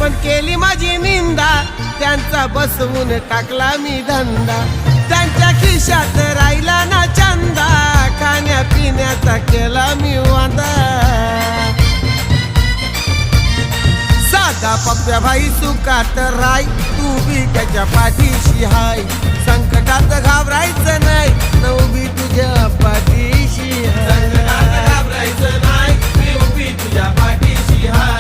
पण केली माझी निंदा, त्यांचा बसवून टाकला मी धंदा. त्यांच्या खिशात राहिला ना चंदा, खाण्या पिण्याचा केला मी वांदा. साधा पप्प्या भाई सुखात राय, तू बी त्याच्या पाठीशी हाय. संकटात घाबरायचं नाही, नऊ बी तुझ्या पाठीशी हाय. संकटात घाबरायचं नाही, मी उभी तुझ्या पाठीशी हाय.